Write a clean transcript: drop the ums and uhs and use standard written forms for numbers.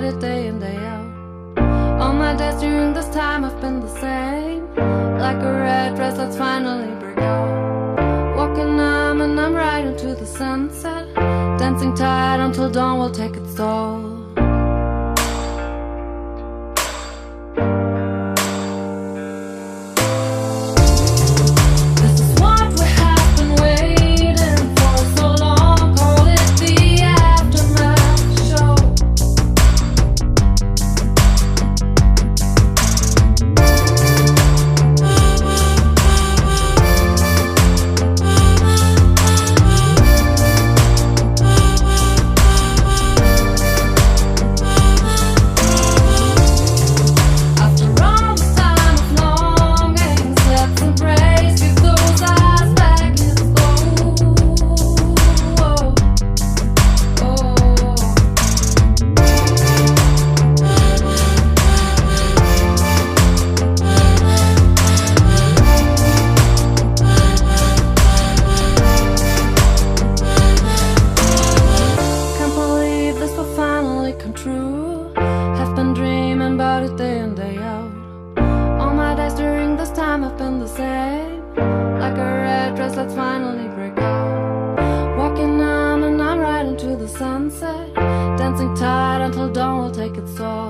about it day in, day out. All my days during this time have been the same. Like a red dress, let's finally break out. Walking on and I'm right into the sunset. Dancing tight until dawn will take its toll. Day in, day out. All my days during this time have been the same. Like a red dress, let's finally break out. Walking on and I'm right into the sunset. Dancing tight until dawn will take its toll.